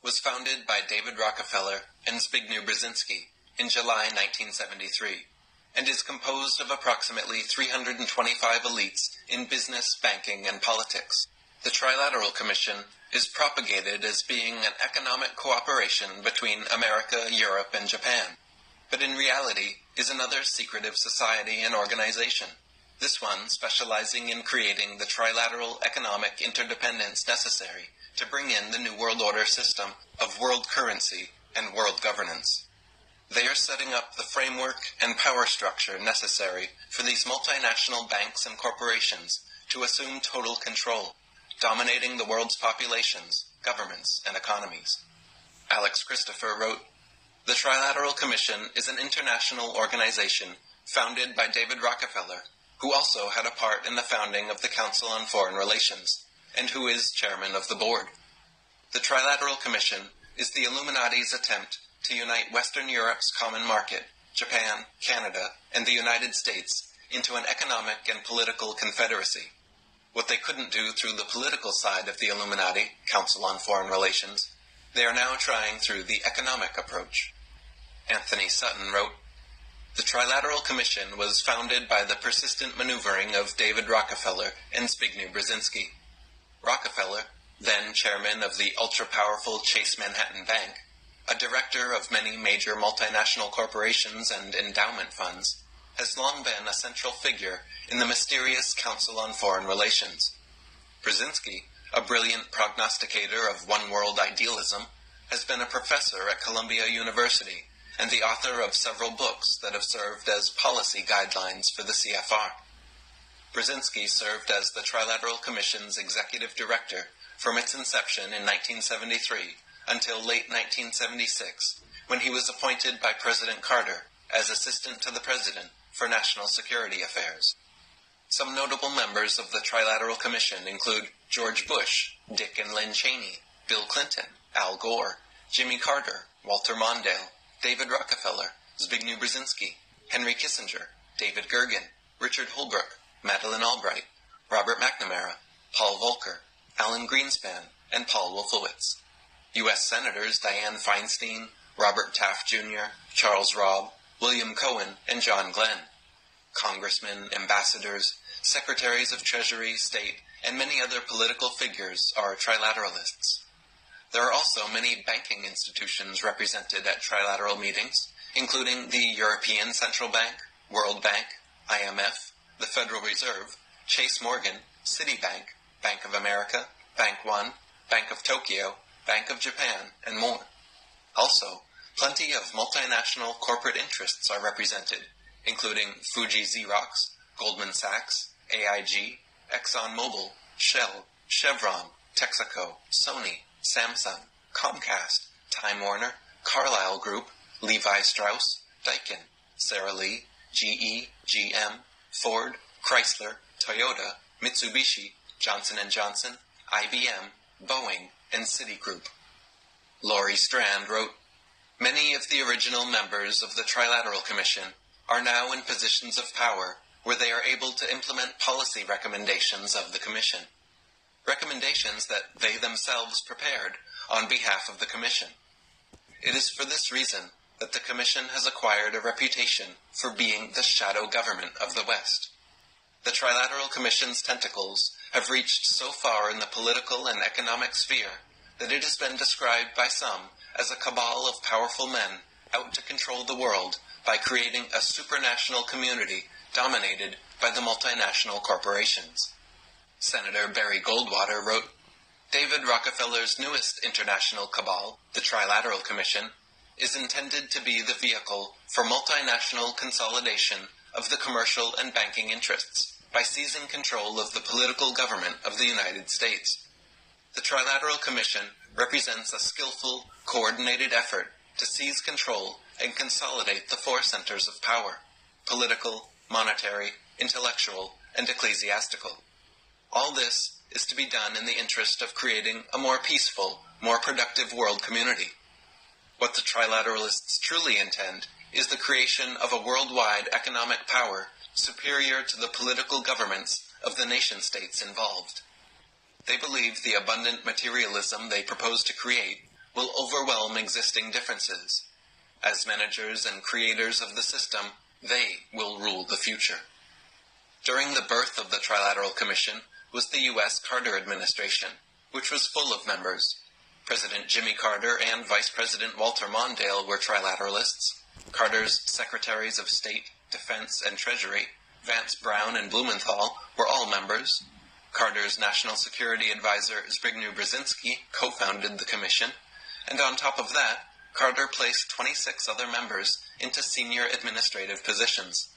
was founded by David Rockefeller and Zbigniew Brzezinski in July 1973, and is composed of approximately 325 elites in business, banking, and politics. The Trilateral Commission is propagated as being an economic cooperation between America, Europe, and Japan, but in reality is another secretive society and organization, this one specializing in creating the trilateral economic interdependence necessary to bring in the New World Order system of world currency and world governance. They are setting up the framework and power structure necessary for these multinational banks and corporations to assume total control, dominating the world's populations, governments, and economies. Alex Christopher wrote, "The Trilateral Commission is an international organization founded by David Rockefeller, who also had a part in the founding of the Council on Foreign Relations, and who is chairman of the board. The Trilateral Commission is the Illuminati's attempt to unite Western Europe's common market, Japan, Canada, and the United States into an economic and political confederacy. What they couldn't do through the political side of the Illuminati, Council on Foreign Relations, they are now trying through the economic approach." Anthony Sutton wrote, "The Trilateral Commission was founded by the persistent maneuvering of David Rockefeller and Zbigniew Brzezinski. Rockefeller, then chairman of the ultra-powerful Chase Manhattan Bank, a director of many major multinational corporations and endowment funds, has long been a central figure in the mysterious Council on Foreign Relations. Brzezinski, a brilliant prognosticator of one-world idealism, has been a professor at Columbia University and the author of several books that have served as policy guidelines for the CFR. Brzezinski served as the Trilateral Commission's executive director from its inception in 1973 until late 1976, when he was appointed by President Carter as Assistant to the President for National Security Affairs. Some notable members of the Trilateral Commission include George Bush, Dick and Lynn Cheney, Bill Clinton, Al Gore, Jimmy Carter, Walter Mondale, David Rockefeller, Zbigniew Brzezinski, Henry Kissinger, David Gergen, Richard Holbrooke, Madeleine Albright, Robert McNamara, Paul Volcker, Alan Greenspan, and Paul Wolfowitz. U.S. Senators Dianne Feinstein, Robert Taft Jr., Charles Robb, William Cohen, and John Glenn. Congressmen, ambassadors, secretaries of Treasury, State, and many other political figures are trilateralists. There are also many banking institutions represented at trilateral meetings, including the European Central Bank, World Bank, IMF, the Federal Reserve, Chase Morgan, Citibank, Bank of America, Bank One, Bank of Tokyo, Bank of Japan, and more. Also, plenty of multinational corporate interests are represented, including Fuji Xerox, Goldman Sachs, AIG, ExxonMobil, Shell, Chevron, Texaco, Sony, Samsung, Comcast, Time Warner, Carlyle Group, Levi Strauss, Daikin, Sara Lee, GE, GM, Ford, Chrysler, Toyota, Mitsubishi, Johnson & Johnson, IBM, Boeing, and Citigroup. Laurie Strand wrote, "Many of the original members of the Trilateral Commission are now in positions of power where they are able to implement policy recommendations of the Commission. Recommendations that they themselves prepared on behalf of the Commission. It is for this reason that the Commission has acquired a reputation for being the shadow government of the West. The Trilateral Commission's tentacles have reached so far in the political and economic sphere that it has been described by some as a cabal of powerful men out to control the world by creating a supranational community dominated by the multinational corporations." Senator Barry Goldwater wrote, "David Rockefeller's newest international cabal, the Trilateral Commission, is intended to be the vehicle for multinational consolidation of the commercial and banking interests by seizing control of the political government of the United States. The Trilateral Commission represents a skillful, coordinated effort to seize control and consolidate the four centers of power: political, monetary, intellectual, and ecclesiastical. All this is to be done in the interest of creating a more peaceful, more productive world community. What the Trilateralists truly intend is the creation of a worldwide economic power superior to the political governments of the nation-states involved. They believe the abundant materialism they propose to create will overwhelm existing differences. As managers and creators of the system, they will rule the future. During the birth of the Trilateral Commission was the U.S. Carter administration, which was full of members. President Jimmy Carter and Vice President Walter Mondale were Trilateralists. Carter's Secretaries of State, Defense, and Treasury, Vance Brown and Blumenthal, were all members. Carter's National Security Advisor, Zbigniew Brzezinski, co-founded the commission, and on top of that, Carter placed 26 other members into senior administrative positions.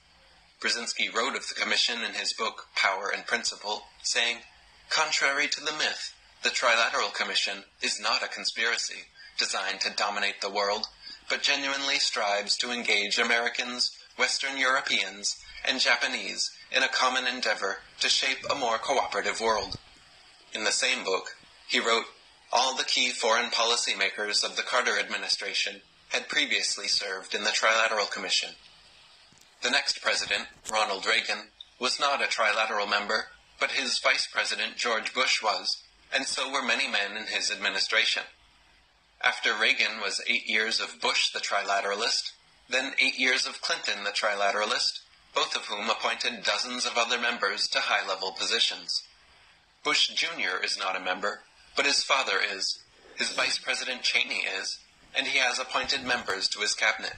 Brzezinski wrote of the commission in his book Power and Principle, saying, "Contrary to the myth, the Trilateral Commission is not a conspiracy designed to dominate the world, but genuinely strives to engage Americans, Western Europeans, and Japanese in a common endeavor to shape a more cooperative world." In the same book, he wrote, all the key foreign policy makers of the Carter administration had previously served in the Trilateral Commission. The next president, Ronald Reagan, was not a trilateral member, but his vice president George Bush was, and so were many men in his administration. After Reagan was 8 years of Bush the trilateralist, then 8 years of Clinton the trilateralist, both of whom appointed dozens of other members to high-level positions. Bush Jr. is not a member, but his father is, his Vice President Cheney is, and he has appointed members to his cabinet.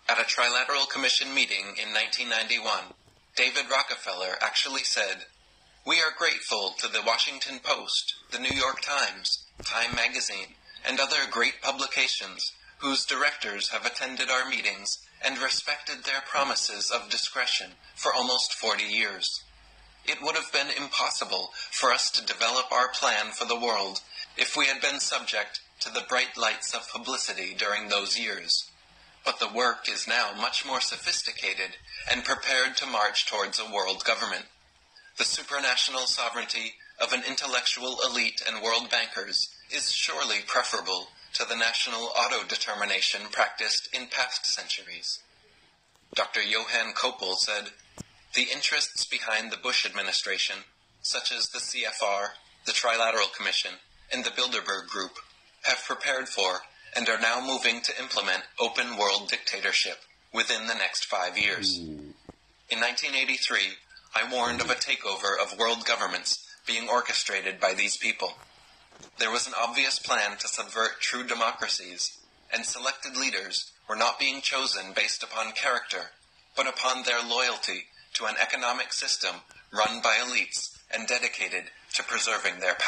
At a Trilateral Commission meeting in 1991, David Rockefeller actually said, "We are grateful to the Washington Post, the New York Times, Time Magazine, and other great publications whose directors have attended our meetings and respected their promises of discretion for almost 40 years. It would have been impossible for us to develop our plan for the world if we had been subject to the bright lights of publicity during those years. But the work is now much more sophisticated and prepared to march towards a world government. The supranational sovereignty of an intellectual elite and world bankers is surely preferable to the national auto-determination practiced in past centuries." Dr. Johann Koppel said, "The interests behind the Bush administration, such as the CFR, the Trilateral Commission, and the Bilderberg Group, have prepared for and are now moving to implement open world dictatorship within the next 5 years. In 1983, I warned of a takeover of world governments being orchestrated by these people. There was an obvious plan to subvert true democracies, and selected leaders were not being chosen based upon character, but upon their loyalty to an economic system run by elites and dedicated to preserving their power."